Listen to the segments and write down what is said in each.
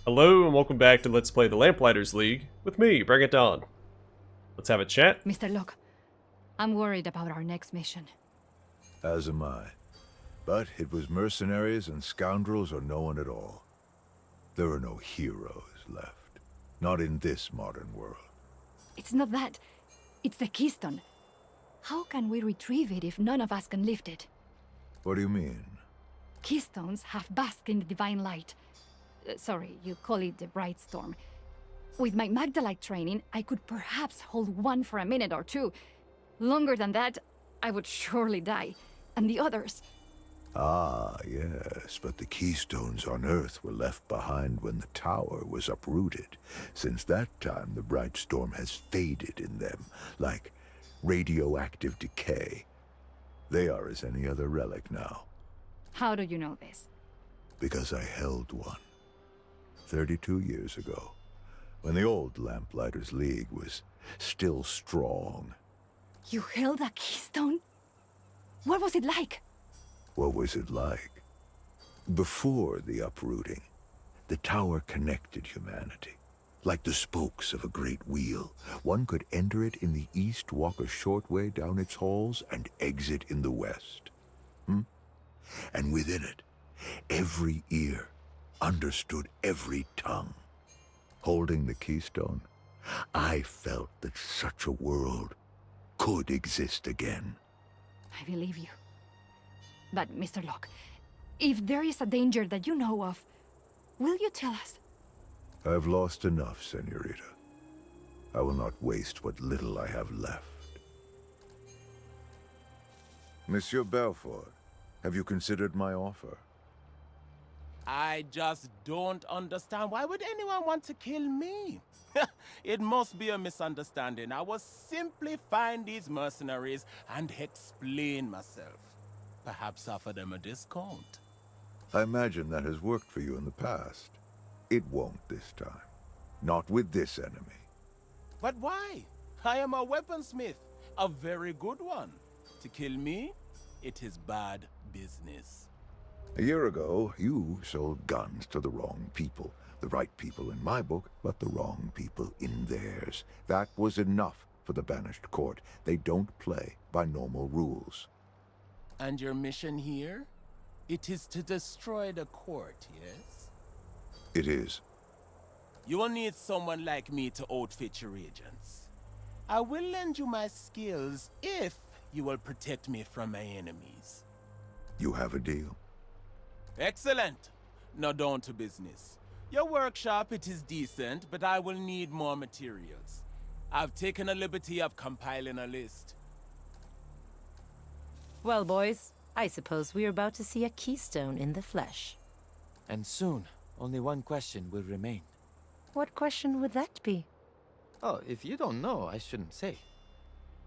Hello and welcome back to Let's Play the Lamplighters League with me, Bring It On. Let's have a chat. Mr. Locke, I'm worried about our next mission. As am I. But it was mercenaries and scoundrels or no one at all. There are no heroes left. Not in this modern world. It's not that. It's the Keystone. How can we retrieve it if none of us can lift it? What do you mean? Keystones have basked in the divine light. Sorry, you call it the bright storm. With my Magdalite training, I could perhaps hold one for a minute or two. Longer than that, I would surely die. And the others... Ah, yes, but the keystones on Earth were left behind when the tower was uprooted. Since that time, the bright storm has faded in them, like radioactive decay. They are as any other relic now. How do you know this? Because I held one. 32 years ago, when the old Lamplighters League was still strong. You held a Keystone? What was it like? What was it like? Before the uprooting, the tower connected humanity. Like the spokes of a great wheel. One could enter it in the east, walk a short way down its halls, and exit in the west. And within it, every ear understood every tongue. Holding the keystone, I felt that such a world could exist again. I believe you. But, Mr. Locke, if there is a danger that you know of, will you tell us? I've lost enough, Senorita. I will not waste what little I have left. Monsieur Belfort, have you considered my offer? I just don't understand. Why would anyone want to kill me? It must be a misunderstanding. I was simply find these mercenaries and explain myself. Perhaps offer them a discount. I imagine that has worked for you in the past. It won't this time. Not with this enemy. But why? I am a weaponsmith, a very good one. To kill me, it is bad business. A year ago, you sold guns to the wrong people. The right people in my book, but the wrong people in theirs. That was enough for the Banished Court. They don't play by normal rules. And your mission here? It is to destroy the court, yes? It is. You will need someone like me to outfit your agents. I will lend you my skills if you will protect me from my enemies. You have a deal? Excellent. Now down to business. Your workshop, it is decent, but I will need more materials. I've taken a liberty of compiling a list. Well, boys, I suppose we're about to see a keystone in the flesh. And soon, only one question will remain. What question would that be? Oh, if you don't know, I shouldn't say.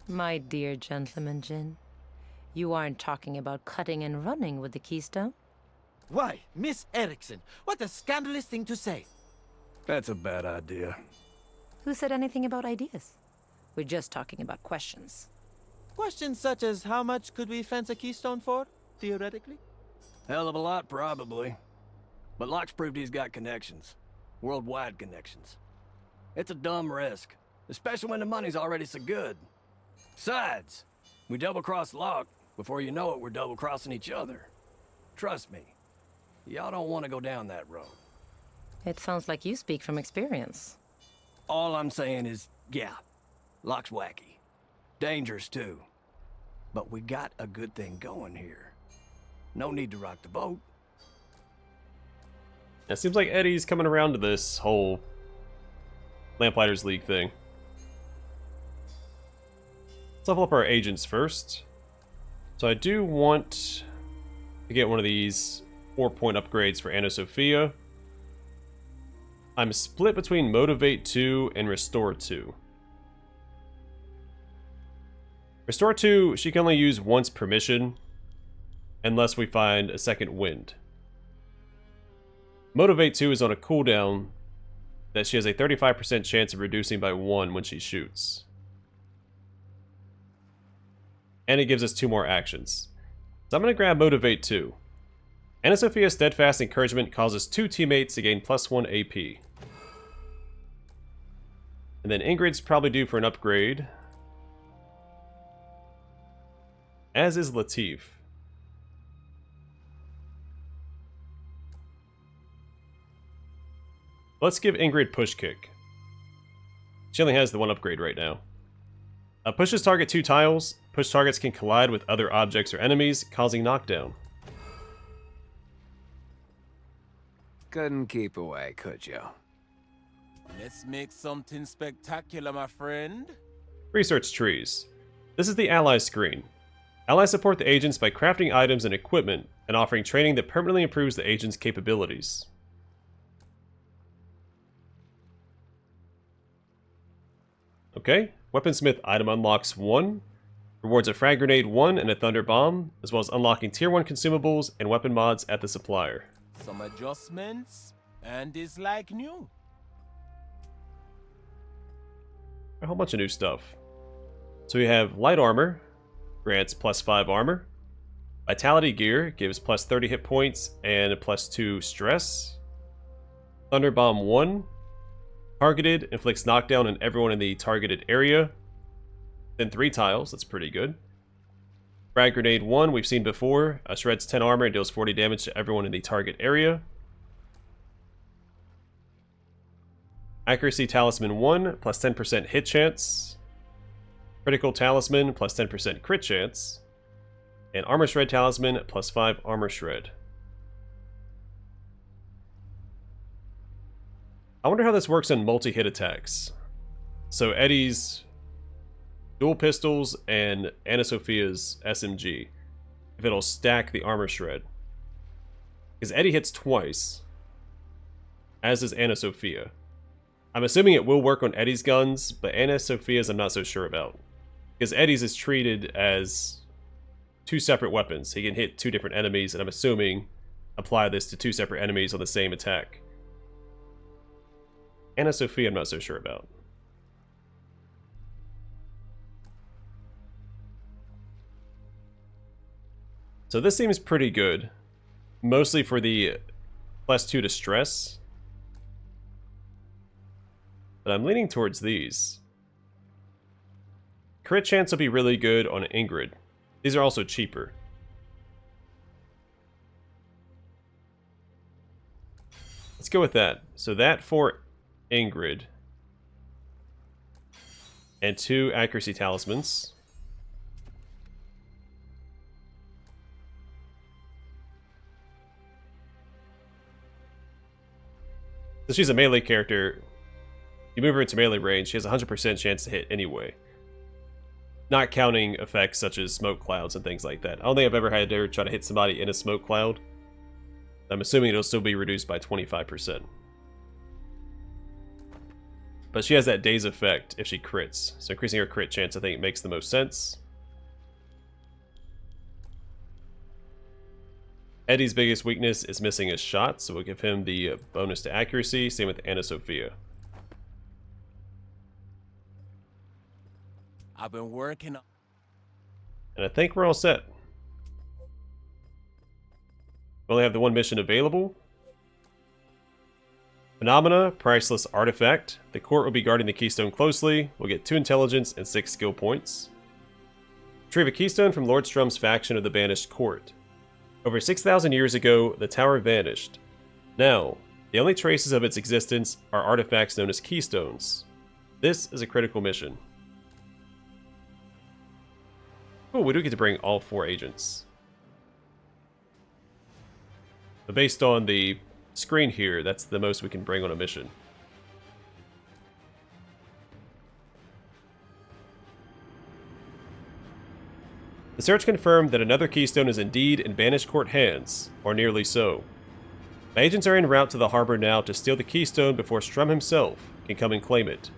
My dear gentleman Jin, you aren't talking about cutting and running with the keystone? Why, Miss Erickson, what a scandalous thing to say. That's a bad idea. Who said anything about ideas? We're just talking about questions. Questions such as how much could we fence a keystone for, theoretically? Hell of a lot, probably. But Locke's proved he's got connections. Worldwide connections. It's a dumb risk, especially when the money's already so good. Besides, we double-cross Locke. Before you know it, we're double-crossing each other. Trust me, y'all don't want to go down that road. It sounds like you speak from experience. All I'm saying is, yeah, Locke's wacky. Dangerous, too. But we got a good thing going here. No need to rock the boat. It seems like Eddie's coming around to this whole Lamplighters League thing. Let's level up our agents first. So I do want to get one of these 4-point upgrades for Anna Sophia. I'm split between Motivate 2 and Restore 2. Restore 2, she can only use once per mission, unless we find a second wind. Motivate 2 is on a cooldown that she has a 35% chance of reducing by 1 when she shoots. And it gives us 2 more actions. So I'm going to grab Motivate 2. Anna Sophia's steadfast encouragement causes 2 teammates to gain +1 AP. And then Ingrid's probably due for an upgrade. As is Latif. Let's give Ingrid push kick. She only has the 1 upgrade right now. Pushes target 2 tiles. Push targets can collide with other objects or enemies, causing knockdown. Couldn't keep away, could you? Let's make something spectacular, my friend. Research trees. This is the Allies screen. Allies support the agents by crafting items and equipment, and offering training that permanently improves the agent's capabilities. Okay, Weaponsmith item unlocks 1, rewards a frag grenade 1 and a thunder bomb, as well as unlocking tier 1 consumables and weapon mods at the supplier. Some adjustments, and it's like new. A whole bunch of new stuff. So we have light armor, grants +5 armor. Vitality gear gives +30 hit points and +2 stress. Thunder bomb 1. Targeted, inflicts knockdown on everyone in the targeted area. Then 3 tiles, that's pretty good. Frag grenade 1, we've seen before. Shreds 10 armor and deals 40 damage to everyone in the target area. Accuracy talisman 1, +10% hit chance. Critical talisman, +10% crit chance. And armor shred talisman, +5 armor shred. I wonder how this works in multi-hit attacks. So Eddie's dual pistols and Anna Sophia's SMG. If it'll stack the armor shred. Because Eddie hits twice. As does Anna Sophia. I'm assuming it will work on Eddie's guns, but Anna Sophia's I'm not so sure about. Because Eddie's is treated as 2 separate weapons. He can hit 2 different enemies, and I'm assuming apply this to 2 separate enemies on the same attack. Anna Sophia I'm not so sure about. So this seems pretty good. Mostly for the +2 to stress. But I'm leaning towards these. Crit chance will be really good on Ingrid. These are also cheaper. Let's go with that. So that for Ingrid. And 2 accuracy talismans. So she's a melee character. You move her into melee range, she has a 100% chance to hit anyway. Not counting effects such as smoke clouds and things like that. I don't think I've ever had her try to hit somebody in a smoke cloud. I'm assuming it'll still be reduced by 25%. But she has that daze effect if she crits. So increasing her crit chance I think makes the most sense. Eddie's biggest weakness is missing a shot, so we'll give him the bonus to accuracy. Same with Anna Sophia. I've been working. And I think we're all set. We only have the 1 mission available. Phenomena, priceless artifact. The court will be guarding the Keystone closely. We'll get 2 intelligence and 6 skill points. Retrieve a Keystone from Lord Strum's faction of the Banished Court. Over 6,000 years ago, the tower vanished. Now, the only traces of its existence are artifacts known as Keystones. This is a critical mission. Oh, we do get to bring all 4 agents. But based on the screen here, that's the most we can bring on a mission. The search confirmed that another Keystone is indeed in Banished Court hands, or nearly so. My agents are en route to the harbor now to steal the Keystone before Strum himself can come and claim it.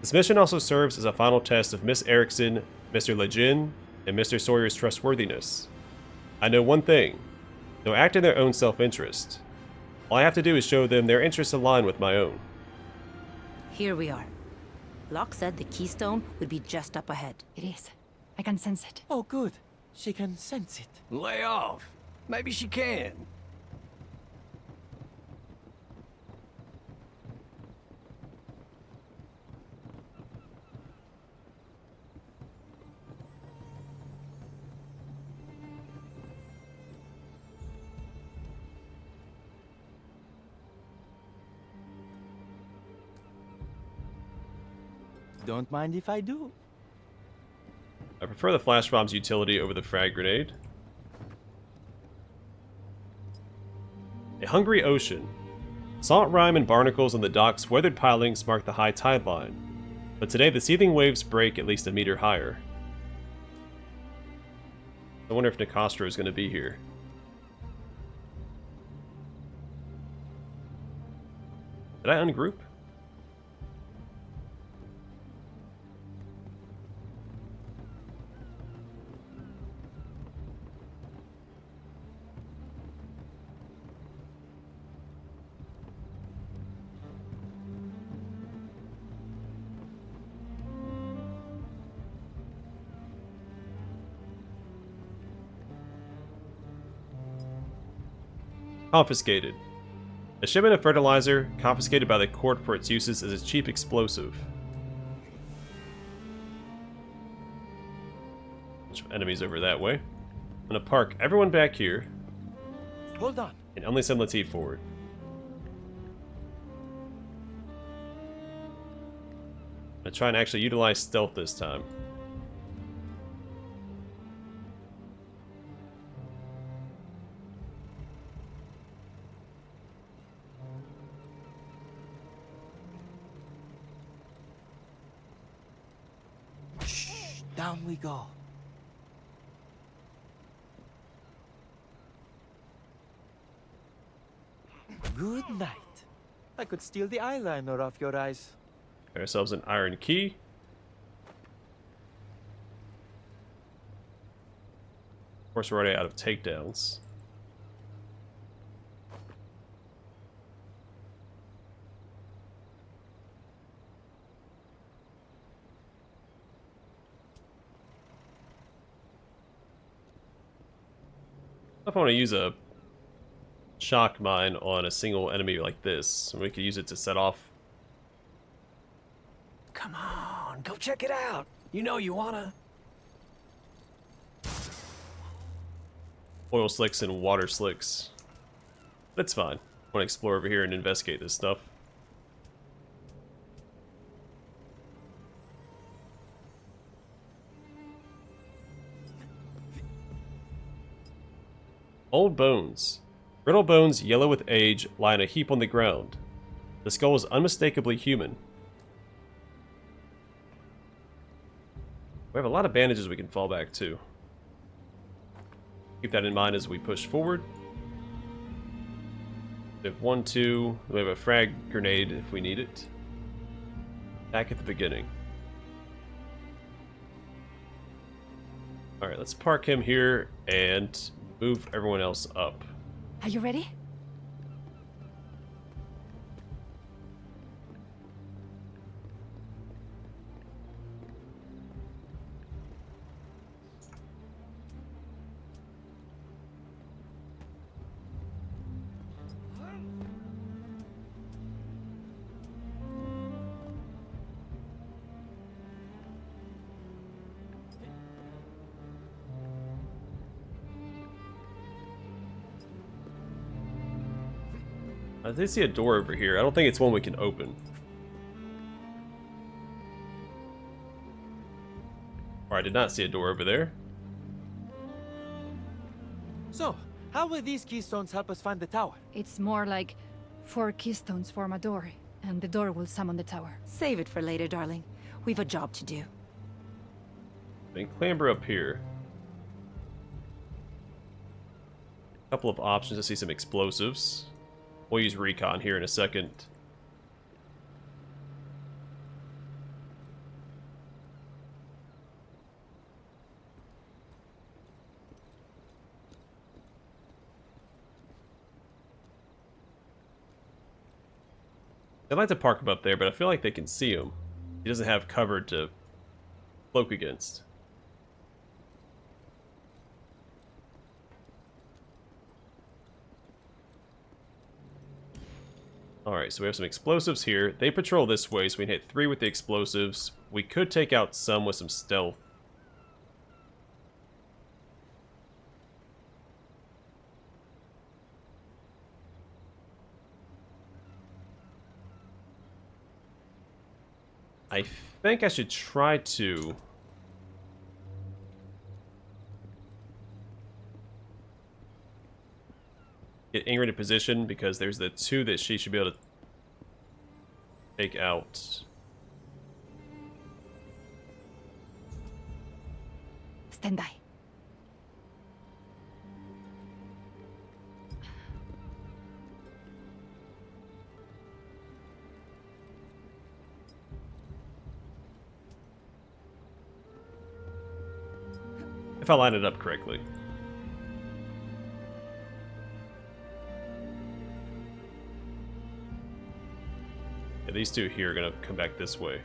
This mission also serves as a final test of Miss Erickson, Mr. Legin, and Mr. Sawyer's trustworthiness. I know one thing. They'll act in their own self-interest. All I have to do is show them their interests align with my own. Here we are. Locke said the Keystone would be just up ahead. It is. I can sense it. Oh, good. She can sense it. Lay off. Maybe she can. Don't mind if I do. I prefer the flash bomb's utility over the frag grenade. A hungry ocean. Salt rime and barnacles on the dock's weathered pilings mark the high tide line, but today the seething waves break at least a meter higher. I wonder if Nicastro is going to be here. Did I ungroup? Confiscated. A shipment of fertilizer confiscated by the court for its uses as a cheap explosive. Bunch of enemies over that way. I'm gonna park everyone back here Hold on. and only send Latif forward. I'm gonna try and actually utilize stealth this time. Shh. Down we go. Good night. I could steal the eyeliner off your eyes. Get ourselves an iron key. Of course, we're already out of takedowns. If I want to use a shock mine on a single enemy like this, and we could use it to set off. Come on, go check it out. You know you wanna. Oil slicks and water slicks. That's fine. I want to explore over here and investigate this stuff. Old bones. Brittle bones, yellow with age, lie in a heap on the ground. The skull is unmistakably human. We have a lot of bandages we can fall back to. Keep that in mind as we push forward. We have 1, 2. We have a frag grenade if we need it. Back at the beginning. Alright, let's park him here and move everyone else up. Are you ready? I did see a door over here. I don't think it's one we can open. Or I did not see a door over there. So, how will these keystones help us find the tower? It's more like 4 keystones form a door, and the door will summon the tower. Save it for later, darling. We've a job to do. Then clamber up here. A couple of options to see some explosives. We'll use recon here in a second. I'd like to park him up there, but I feel like they can see him. He doesn't have cover to cloak against. Alright, so we have some explosives here. They patrol this way, so we can hit 3 with the explosives. We could take out some with some stealth. I think I should try to get Ingrid in position, because there's the two that she should be able to take out. Stand by. If I line it up correctly. Yeah, these two here are gonna come back this way.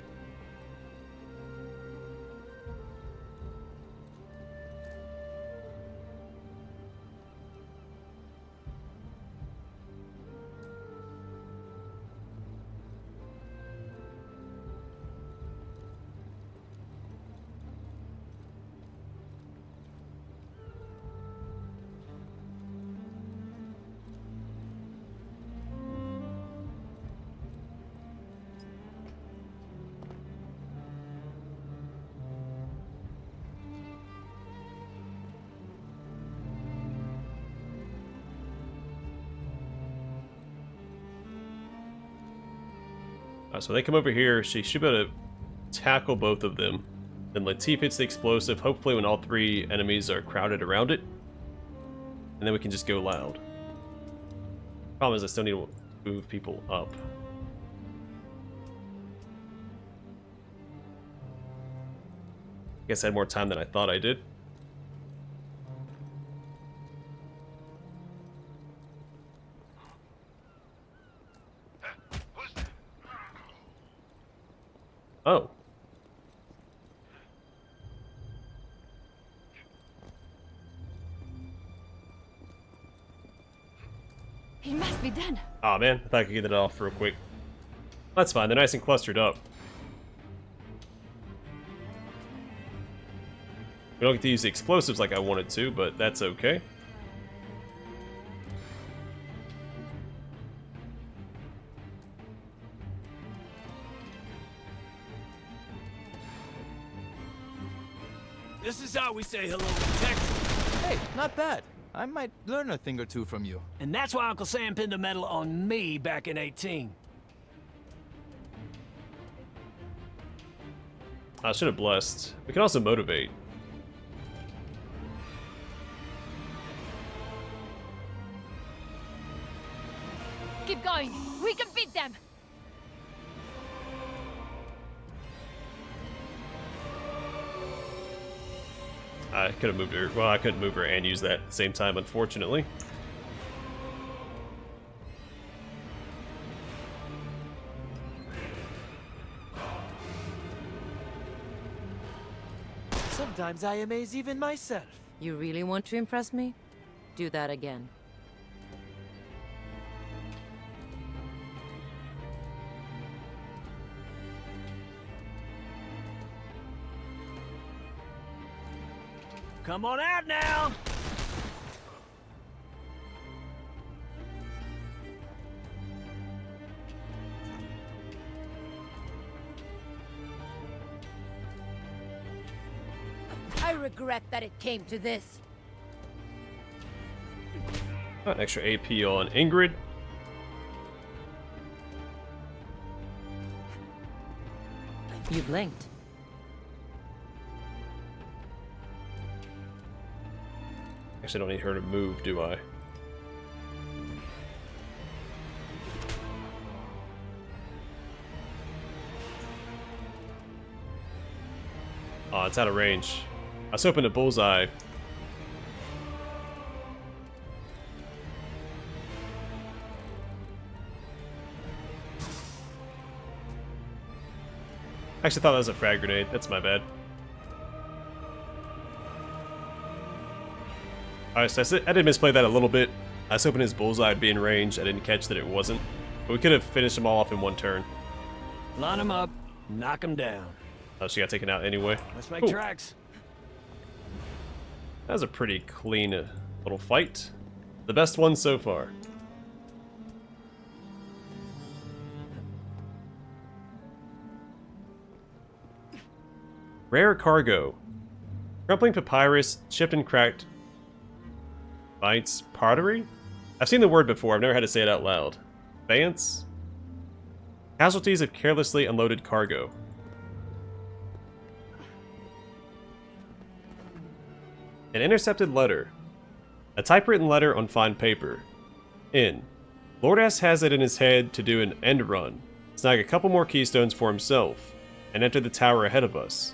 So they come over here. She should be able to tackle both of them. Then Latif hits the explosive, hopefully when all three enemies are crowded around it. And then we can just go loud. Problem is I still need to move people up. Guess I had more time than I thought I did. Oh. It must be done. Aw, man. I thought I could get it off real quick. That's fine. They're nice and clustered up. We don't get to use the explosives like I wanted to, but that's okay. This is how we say hello to Texas. Hey, not bad. I might learn a thing or two from you. And that's why Uncle Sam pinned a medal on me back in 18. I should have blessed. We can also motivate. Keep going. We can beat them. I could have moved her. Well, I couldn't move her and use that at the same time, unfortunately. Sometimes I amaze even myself. You really want to impress me? Do that again. Come on out now! I regret that it came to this. Got an extra AP on Ingrid. You blinked. Actually, I don't need her to move, do I? Oh, it's out of range. I was hoping to bullseye. Actually, thought that was a frag grenade. That's my bad. Alright, so I did misplay that a little bit. I was hoping his bullseye would be in range. I didn't catch that it wasn't. But we could have finished them all off in one turn. Line them up, knock them down. Oh, she got taken out anyway. Let's make Ooh. tracks. That was a pretty clean little fight. The best one so far. Rare cargo. Crumpling papyrus, chipped and cracked. Bites pottery? I've seen the word before, I've never had to say it out loud. Vance? Casualties of carelessly unloaded cargo. An intercepted letter. A typewritten letter on fine paper. In. Lord S has it in his head to do an end run, snag a couple more keystones for himself, and enter the tower ahead of us.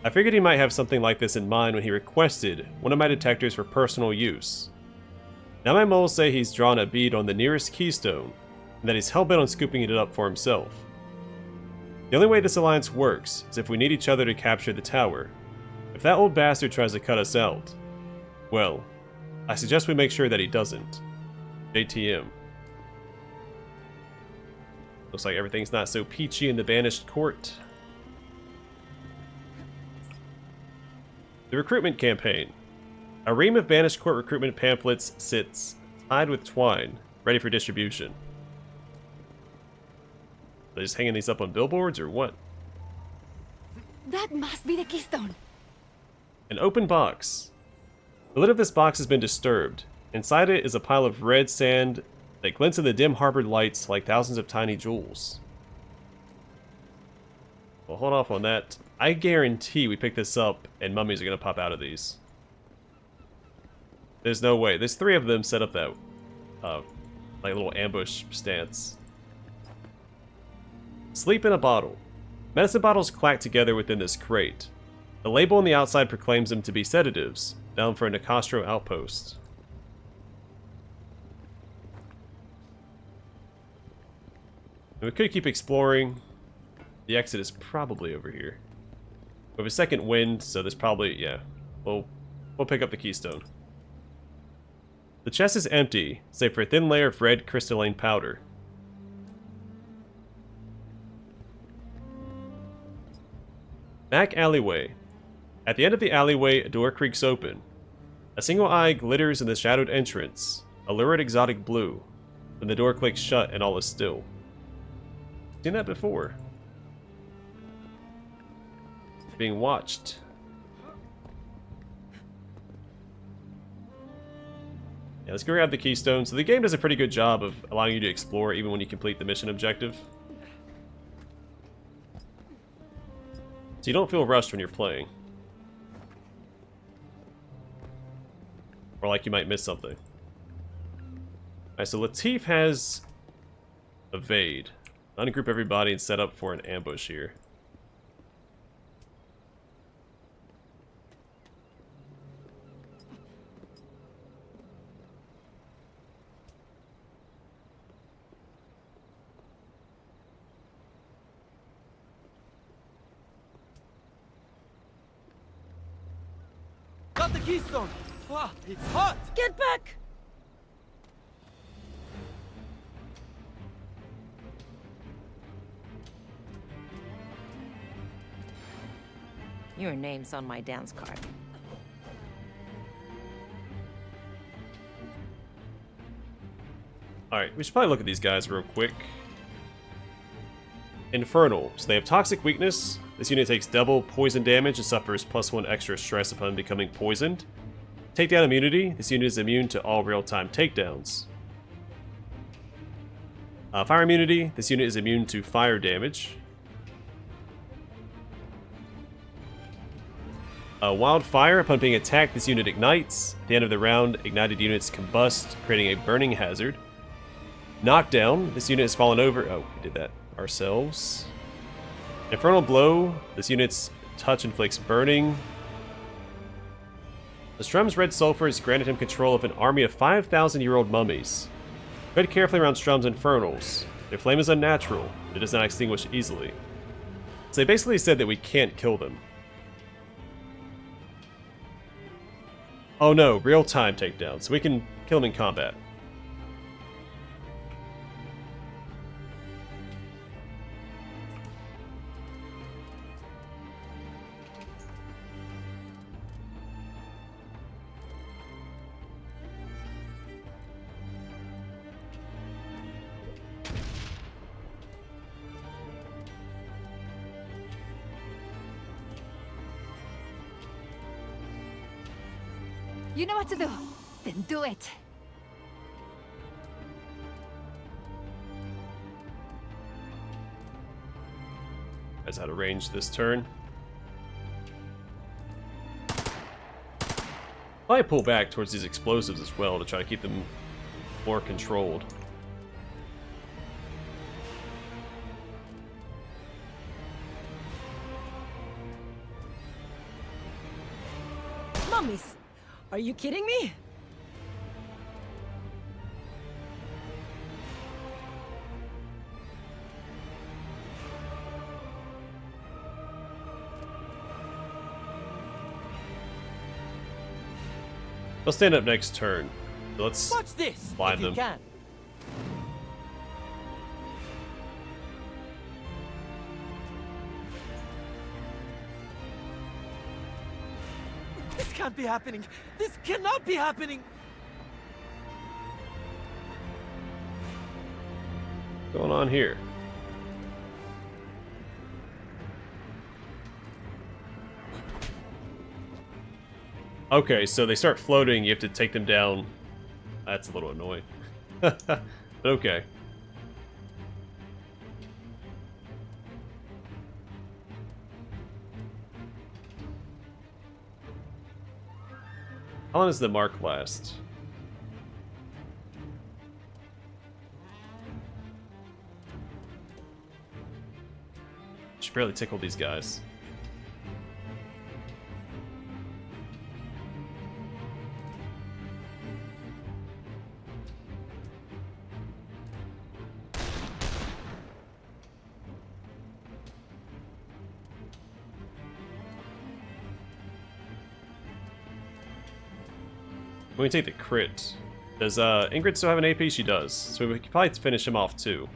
I figured he might have something like this in mind when he requested one of my detectors for personal use. Now my moles say he's drawn a bead on the nearest keystone, and that he's hellbent on scooping it up for himself. The only way this alliance works is if we need each other to capture the tower. If that old bastard tries to cut us out, well, I suggest we make sure that he doesn't. JTM. Looks like everything's not so peachy in the Banished Court. The recruitment campaign. A ream of Banished Court recruitment pamphlets sits tied with twine, ready for distribution. Are they just hanging these up on billboards or what? That must be the Keystone. An open box. The lid of this box has been disturbed. Inside it is a pile of red sand that glints in the dim harbored lights like thousands of tiny jewels. Well, hold off on that. I guarantee we pick this up and mummies are going to pop out of these. There's no way. There's 3 of them set up that, like little ambush stance. Sleep in a bottle. Medicine bottles clack together within this crate. The label on the outside proclaims them to be sedatives, bound for a Nicastro outpost. And we could keep exploring. The exit is probably over here. We have a second wind, so there's probably, yeah. We'll pick up the keystone. The chest is empty, save for a thin layer of red crystalline powder. Back alleyway. At the end of the alleyway, a door creaks open. A single eye glitters in the shadowed entrance, a lurid exotic blue. Then the door clicks shut and all is still. Seen that before. Being watched. Yeah, let's go grab the keystone. So the game does a pretty good job of allowing you to explore even when you complete the mission objective. So you don't feel rushed when you're playing. Or like you might miss something. Alright, so Latif has evade. Ungroup everybody and set up for an ambush here. Got the Keystone! Ah, it's hot! Get back! Your name's on my dance card. Alright, we should probably look at these guys real quick. Infernal. So they have toxic weakness. This unit takes double poison damage and suffers +1 extra stress upon becoming poisoned. Takedown immunity. This unit is immune to all real-time takedowns. Fire immunity. This unit is immune to fire damage. Wildfire. Upon being attacked, this unit ignites. At the end of the round, ignited units combust, creating a burning hazard. Knockdown. This unit has fallen over. Oh, we did that ourselves. Infernal Blow. This unit's touch inflicts burning. The Strum's red sulfur has granted him control of an army of 5,000-year-old mummies. Tread carefully around Strum's infernals. Their flame is unnatural. It does not extinguish easily. So they basically said that we can't kill them. Oh no, real-time takedown. So we can kill them in combat. You know what to do. Then do it. As how to range this turn. I pull back towards these explosives as well to try to keep them more controlled. Mummies! Are you kidding me? They'll stand up next turn. So let's Watch this, blind if you them. can. This can't be happening. This cannot be happening. What's going on here? Okay, so they start floating, you have to take them down. That's a little annoying. But okay. How long does the mark last? Should barely tickle these guys. We can take the crit. Does Ingrid still have an AP? She does. So we could probably finish him off too.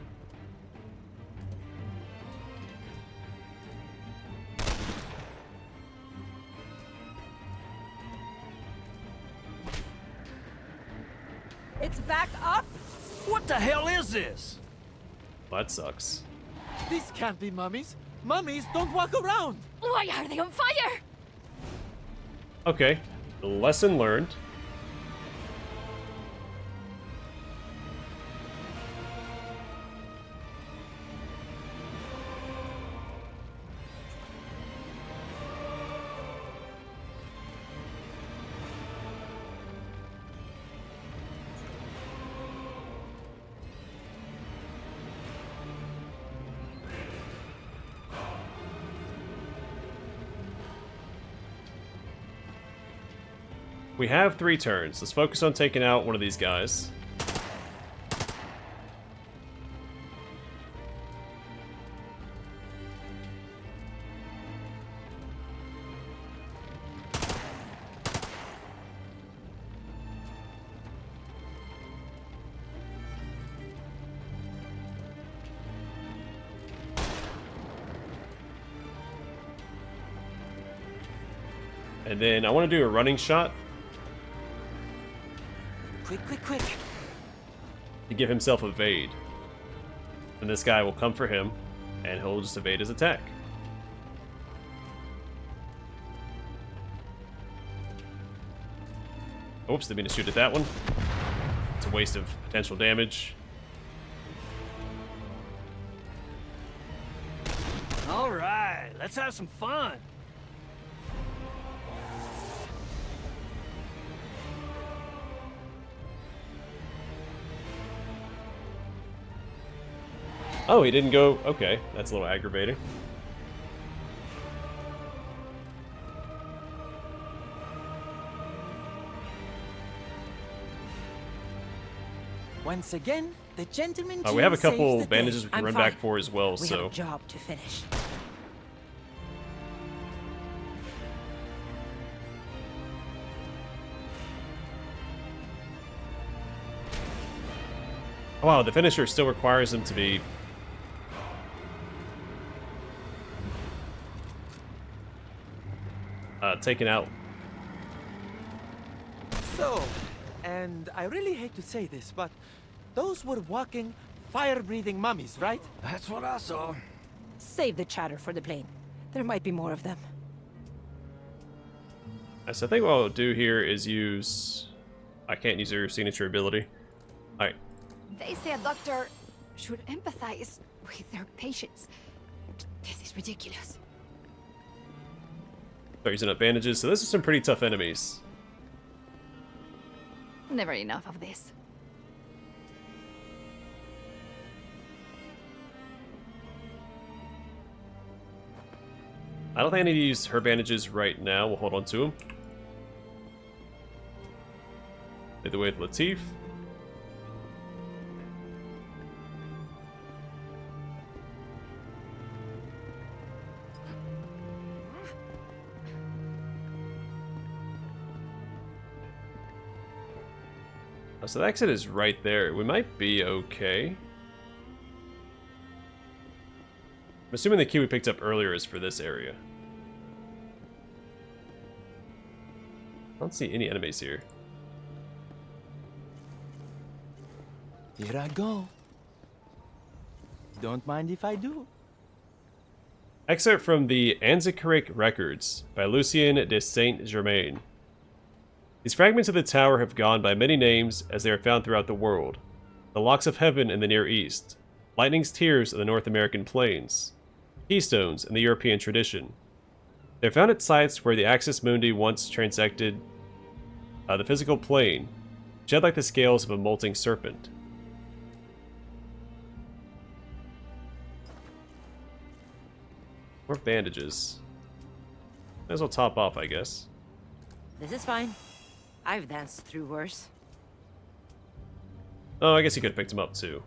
It's back up? What the hell is this? Well, that sucks. This can't be mummies. Mummies don't walk around. Why are they on fire? Okay. Lesson learned. We have 3 turns. Let's focus on taking out one of these guys. And then I want to do a running shot Quick, quick, quick. to give himself evade. And this guy will come for him, and he'll just evade his attack. Oops, didn't mean to shoot at that one. It's a waste of potential damage. All right, let's have some fun. Oh, he didn't go... Okay, that's a little aggravating. Once again, the gentleman. We have a Jean saves couple the day. bandages we can I'm run fine. back for as well, We so... have a job to finish. Oh, wow, the finisher still requires him to be... taken out. So, and I really hate to say this, but those were walking, fire-breathing mummies, right? That's what I saw. Save the chatter for the plane. There might be more of them. So I think what I'll do here is use... I can't use her signature ability. Alright. They say a doctor should empathize with their patients. This is ridiculous. Start using up bandages. So this is some pretty tough enemies. Never enough of this. I don't think I need to use her bandages right now. We'll hold on to them. Lead the way with Latif. So the exit is right there. We might be okay. I'm assuming the key we picked up earlier is for this area. I don't see any enemies here. Here I go. Don't mind if I do. Excerpt from the Anzikaric Records by Lucien de Saint-Germain. These fragments of the tower have gone by many names as they are found throughout the world. The Locks of Heaven in the Near East, Lightning's Tears in the North American Plains, Keystones in the European tradition. They are found at sites where the Axis Mundi once transected the physical plane, shed like the scales of a molting serpent. More bandages. Might as well top off, I guess. This is fine. I've danced through worse. Oh, I guess he could have picked him up too.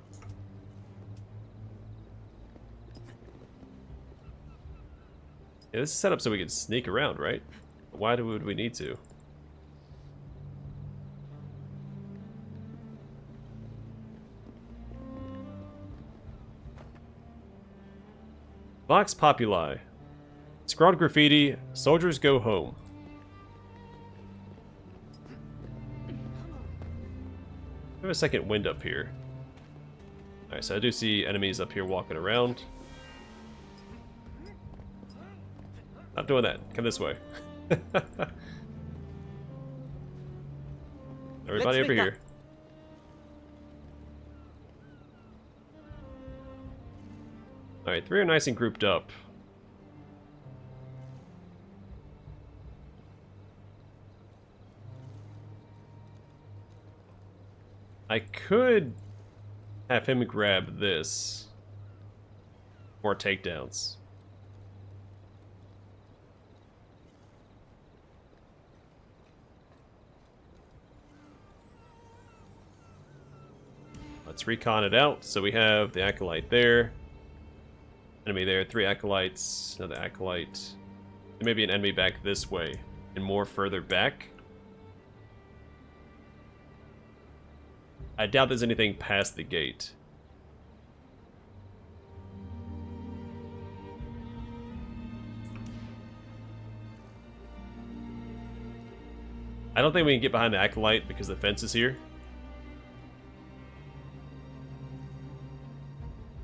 Yeah, this is set up so we can sneak around, right? Why would we need to? Vox Populi. Scrawled graffiti, soldiers go home. I have a second wind up here. Alright, so I do see enemies up here walking around. Not doing that. Come this way. Everybody over here. Alright, three are nice and grouped up. I could have him grab this. More takedowns. Let's recon it out. So we have the Acolyte there. Enemy there, 3 Acolytes, another Acolyte. There may be an enemy back this way, and more further back. I doubt there's anything past the gate. I don't think we can get behind the Acolyte because the fence is here.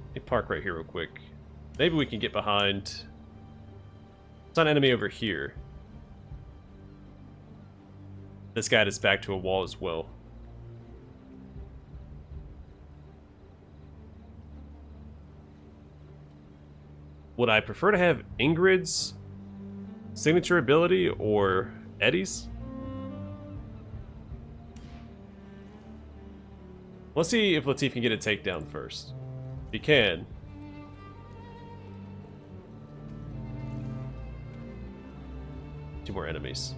Let me park right here real quick. Maybe we can get behind... It's an enemy over here. This guy is back to a wall as well. Would I prefer to have Ingrid's signature ability or Eddie's? Let's see if Latif can get a takedown first. If he can. Two more enemies.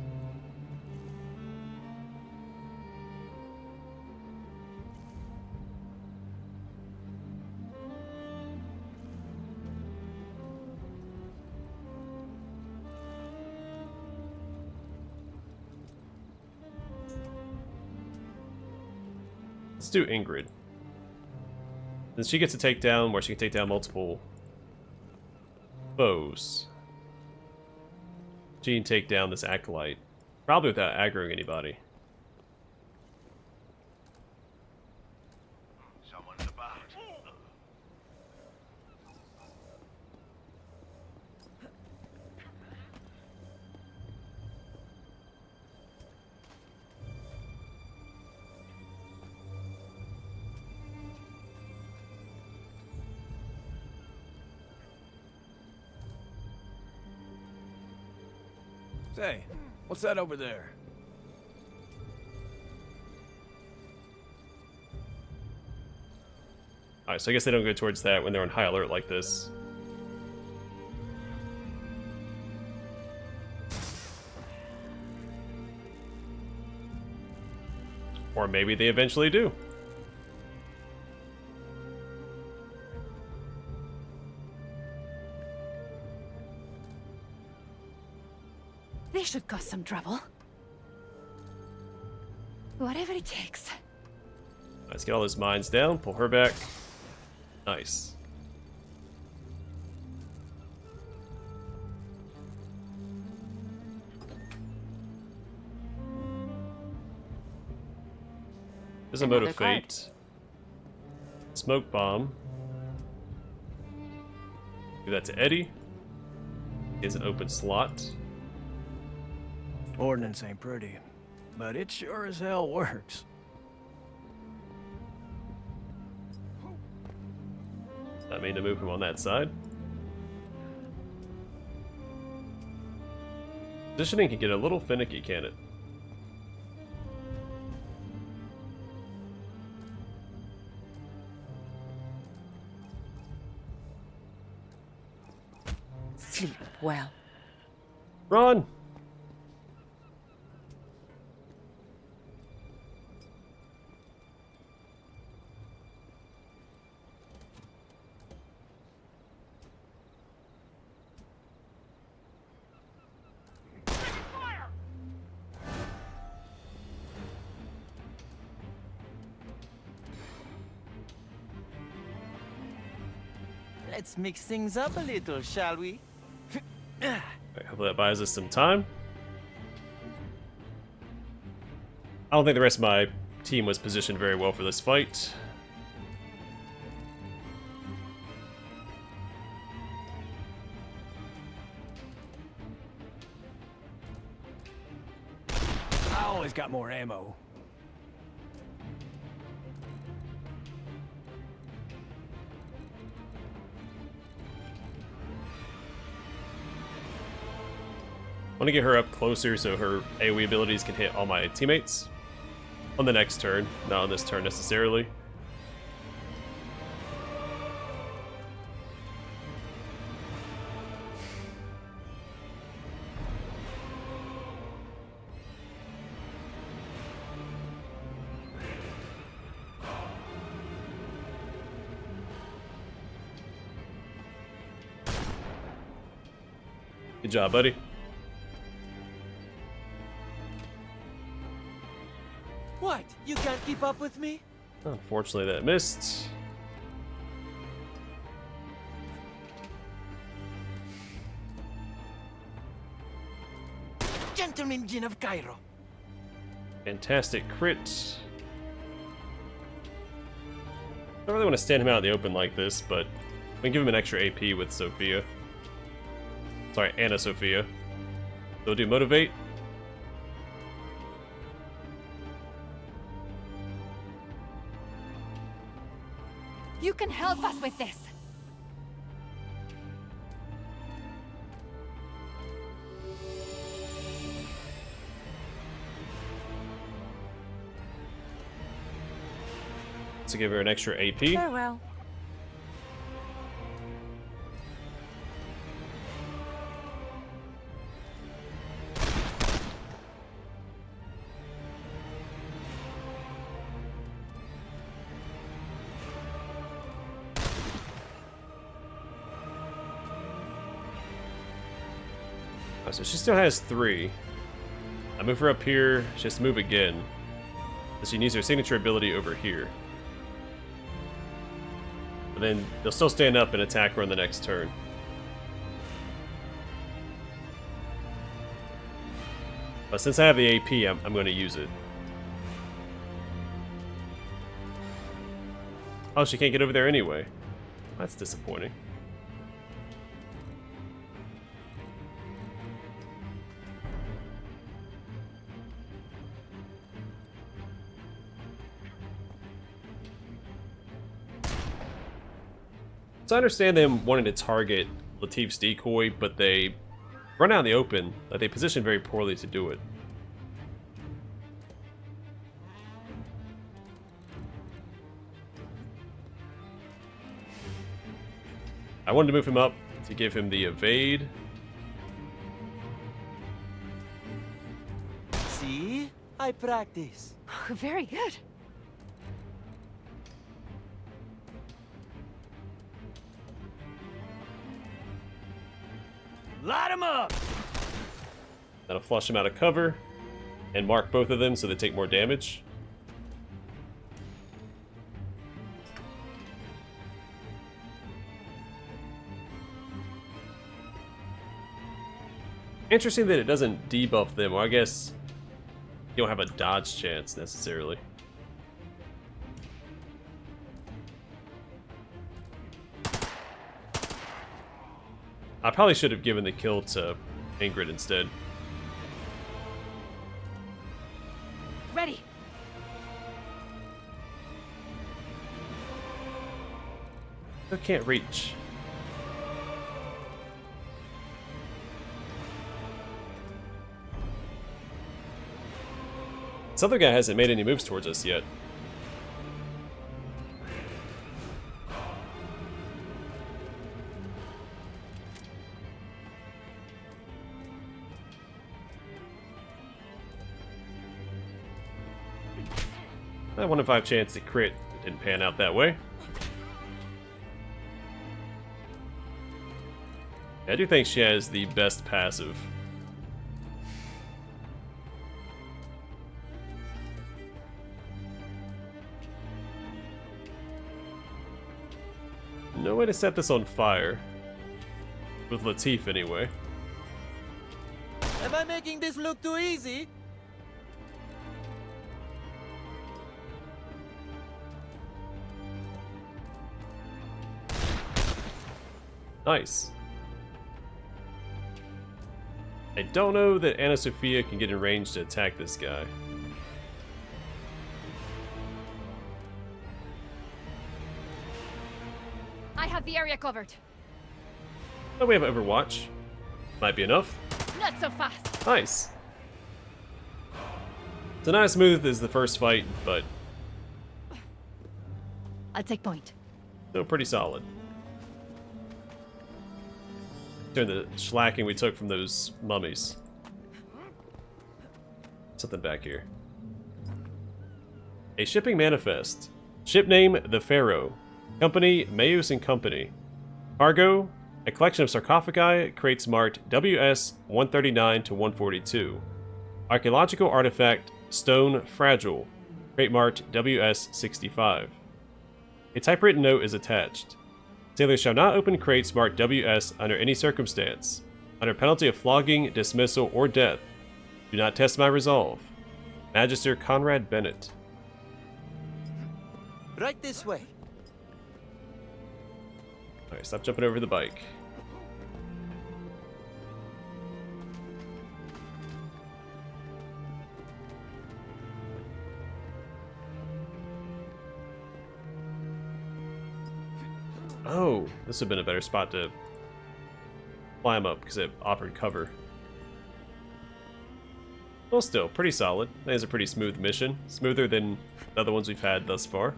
Let's do Ingrid. Then she gets a takedown where she can take down multiple foes. She can take down this Acolyte. Probably without aggroing anybody. Someone's about. Say, what's that over there? Alright, so I guess they don't go towards that when they're on high alert like this. Or maybe they eventually do. This should cause some trouble. Whatever it takes. Let's get all those mines down, pull her back. Nice. There's a mode of Another card. fate. Smoke bomb. Give that to Eddie. He has an open slot. Ordnance ain't pretty, but it sure as hell works. I mean to move him on that side. Positioning can get a little finicky, can it? Sleep well. Run! Let's mix things up a little, shall we? Alright, hopefully that buys us some time. I don't think the rest of my team was positioned very well for this fight. I always got more ammo. I want to get her up closer so her AoE abilities can hit all my teammates. On the next turn, not on this turn necessarily. Good job, buddy. What? You can't keep up with me? Unfortunately, that missed. Gentleman Jin of Cairo. Fantastic crit. I don't really want to stand him out in the open like this, but we can give him an extra AP with Sophia. Sorry, Anna Sophia. So we'll do Motivate. You can help us with this. To give her an extra AP. Farewell. Oh, so she still has 3. I move her up here, she has to move again. So she needs her signature ability over here. But then they'll still stand up and attack her on the next turn. But since I have the AP, I'm going to use it. Oh, she can't get over there anyway. That's disappointing. So I understand them wanting to target Latif's decoy, but they run out in the open, like they position very poorly to do it. I wanted to move him up to give him the evade. See? I practice. Very good. Light him up! That'll flush him out of cover and mark both of them so they take more damage. Interesting that it doesn't debuff them, or I guess you don't have a dodge chance necessarily. I probably should have given the kill to Ingrid instead. Ready. I can't reach. This other guy hasn't made any moves towards us yet. A 1 in 5 chance to crit. Didn't pan out that way. I do think she has the best passive. No way to set this on fire. With Latif, anyway. Am I making this look too easy? Nice. I don't know that Anna Sophia can get in range to attack this guy. I have the area covered. Oh, we have Overwatch. Might be enough. Not so fast. Nice. So not as smooth as the first fight, but I'll take point. still pretty solid. During the slacking we took from those mummies. Something back here. A shipping manifest. Ship name, the Pharaoh. Company, Mayus and Company. Cargo, a collection of sarcophagi, crates marked WS-139 to 142. Archaeological artifact, stone fragile, crate marked WS-65. A typewritten note is attached. Sailors shall not open crates marked WS under any circumstance, under penalty of flogging, dismissal, or death. Do not test my resolve. Magister Conrad Bennett. Right this way. Alright, stop jumping over the bike. Oh, this would have been a better spot to climb up because it offered cover. Well, still, pretty solid. That is a pretty smooth mission. Smoother than the other ones we've had thus far.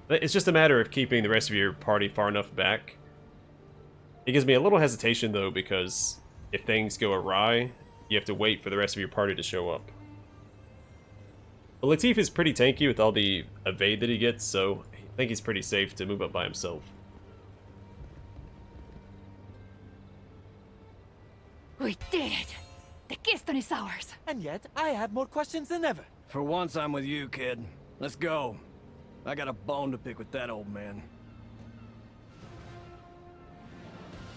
It's just a matter of keeping the rest of your party far enough back. It gives me a little hesitation, though, because if things go awry, you have to wait for the rest of your party to show up. But Latif is pretty tanky with all the evade that he gets, so I think he's pretty safe to move up by himself. We did it! The Keystone is ours! And yet, I have more questions than ever. For once, I'm with you, kid. Let's go. I got a bone to pick with that old man.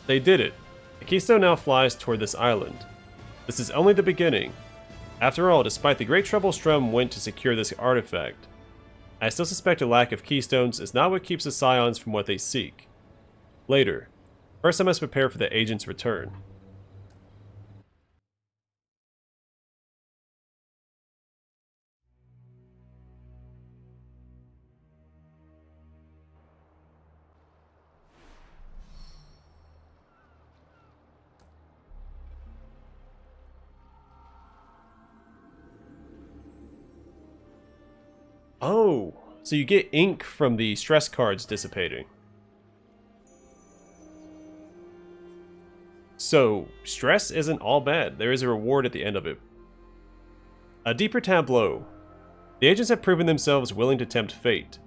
They did it. The Keystone now flies toward this island. This is only the beginning. After all, despite the great trouble Strum went to secure this artifact, I still suspect a lack of Keystones is not what keeps the Scions from what they seek. Later. First I must prepare for the agent's return. Oh, so you get ink from the stress cards dissipating. So, stress isn't all bad. There is a reward at the end of it. A deeper tableau. The agents have proven themselves willing to tempt fate.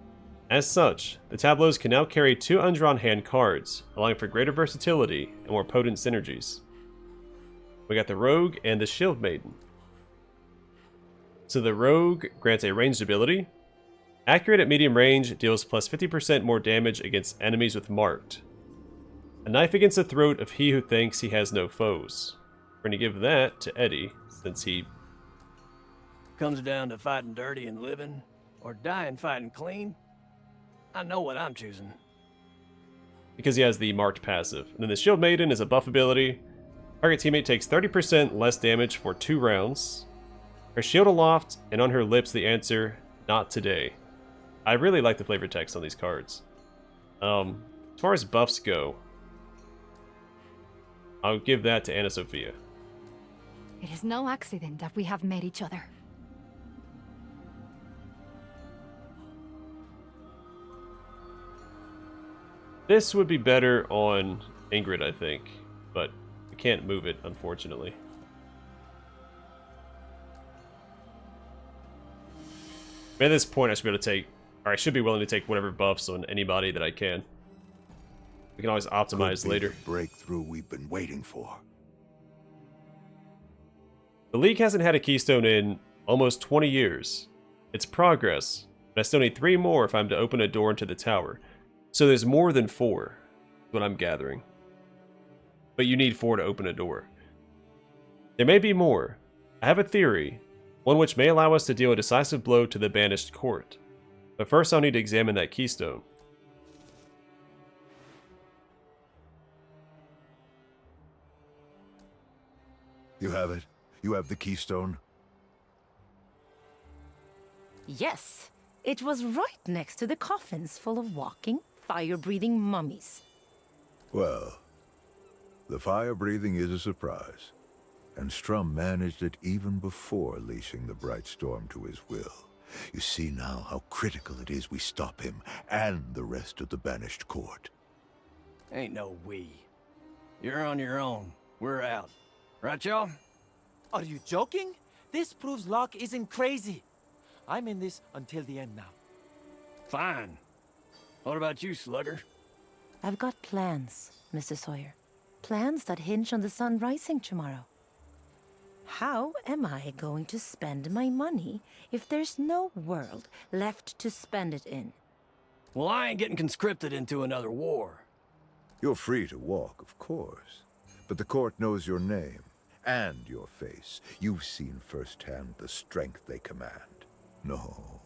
As such, the tableaus can now carry 2 undrawn hand cards, allowing for greater versatility and more potent synergies. We got the Rogue and the Shield Maiden. So the Rogue grants a ranged ability. Accurate at medium range, deals plus 50% more damage against enemies with marked. A knife against the throat of he who thinks he has no foes. We're going to give that to Eddie, since he... Comes down to fighting dirty and living, or dying fighting clean. I know what I'm choosing. because he has the marked passive. And then the Shield Maiden is a buff ability. Target teammate takes 30% less damage for 2 rounds. Her shield aloft, and on her lips the answer, not today. I really like the flavor text on these cards. As far as buffs go, I'll give that to Anna Sophia. It is no accident that we have met each other. This would be better on Ingrid, I think, but we can't move it, unfortunately. At this point, I should be able to take, or I should be willing to take whatever buffs on anybody that I can. We can always optimize Could be later. the breakthrough we've been waiting for. The League hasn't had a Keystone in almost 20 years. It's progress, but I still need 3 more if I'm to open a door into the tower. So there's more than 4, is what I'm gathering. But you need 4 to open a door. There may be more. I have a theory, one which may allow us to deal a decisive blow to the Banished Court. But first I'll need to examine that Keystone. You have it? You have the Keystone? Yes, it was right next to the coffins full of walking, fire-breathing mummies. Well, the fire-breathing is a surprise. And Strum managed it even before leashing the Bright Storm to his will. You see now how critical it is we stop him and the rest of the Banished Court. Ain't no we. You're on your own. We're out. Right, y'all? Are you joking? This proves Locke isn't crazy. I'm in this until the end now. Fine. What about you, Slugger? I've got plans, Mr. Sawyer. Plans that hinge on the sun rising tomorrow. How am I going to spend my money if there's no world left to spend it in? Well, I ain't getting conscripted into another war. You're free to walk, of course. But the court knows your name and your face. You've seen firsthand the strength they command. No,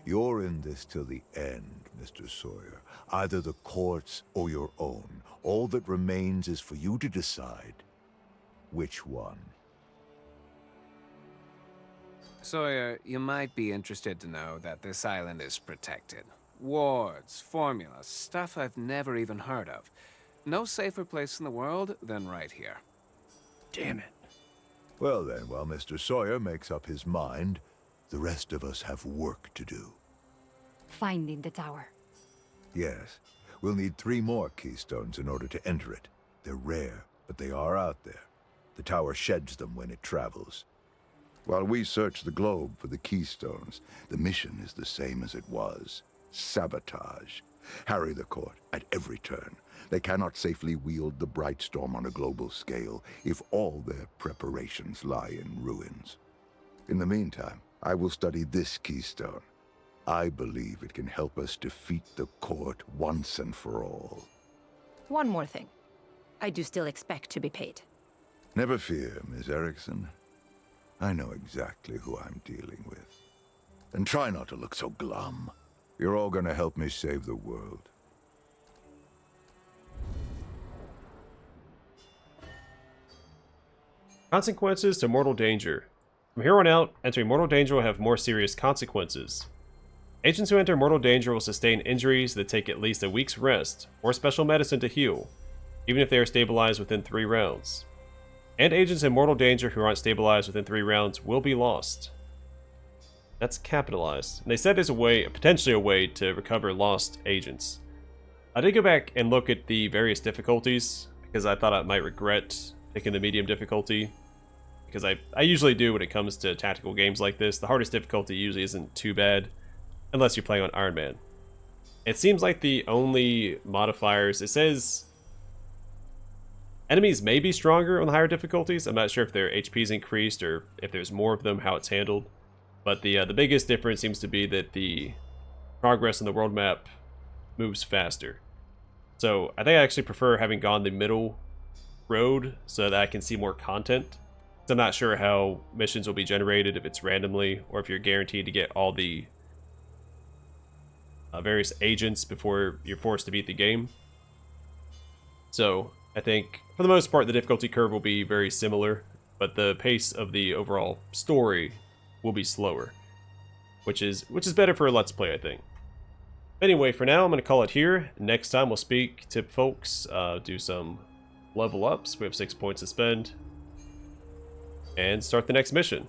you're in this till the end, Mr. Sawyer. Either the court's or your own. All that remains is for you to decide which one. Sawyer, you might be interested to know that this island is protected. Wards, formulas, stuff I've never even heard of. No safer place in the world than right here. Damn it. Well then, while Mr. Sawyer makes up his mind, the rest of us have work to do. Finding the tower. Yes, we'll need 3 more Keystones in order to enter it. They're rare, but they are out there. The tower sheds them when it travels. While we search the globe for the Keystones, the mission is the same as it was. Sabotage. Harry the court at every turn. They cannot safely wield the Bright Storm on a global scale if all their preparations lie in ruins. In the meantime, I will study this Keystone. I believe it can help us defeat the court once and for all. One more thing. I do still expect to be paid. Never fear, Miss Erickson. I know exactly who I'm dealing with. And try not to look so glum. You're all gonna help me save the world. Consequences to mortal danger. From here on out, entering mortal danger will have more serious consequences. Agents who enter mortal danger will sustain injuries that take at least a week's rest, or special medicine to heal, even if they are stabilized within 3 rounds. And agents in mortal danger who aren't stabilized within 3 rounds will be lost. That's capitalized. And they said there's a way, potentially a way, to recover lost agents. I did go back and look at the various difficulties, because I thought I might regret picking the medium difficulty. Because I usually do when it comes to tactical games like this. The hardest difficulty usually isn't too bad, unless you're playing on Iron Man. It seems like the only modifiers, it says enemies may be stronger on the higher difficulties. I'm not sure if their HP is increased or if there's more of them, how it's handled. But the biggest difference seems to be that the progress on the world map moves faster. So I think I actually prefer having gone the middle road so that I can see more content. So I'm not sure how missions will be generated, if it's randomly or if you're guaranteed to get all the various agents before you're forced to beat the game. So I think for the most part the difficulty curve will be very similar, but the pace of the overall story will be slower, which is better for a Let's Play, I think. Anyway, for now I'm going to call it here. Next time we'll speak to folks, do some level ups. We have 6 points to spend, and start the next mission.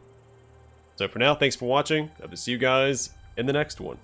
So for now, thanks for watching. I will see you guys in the next one.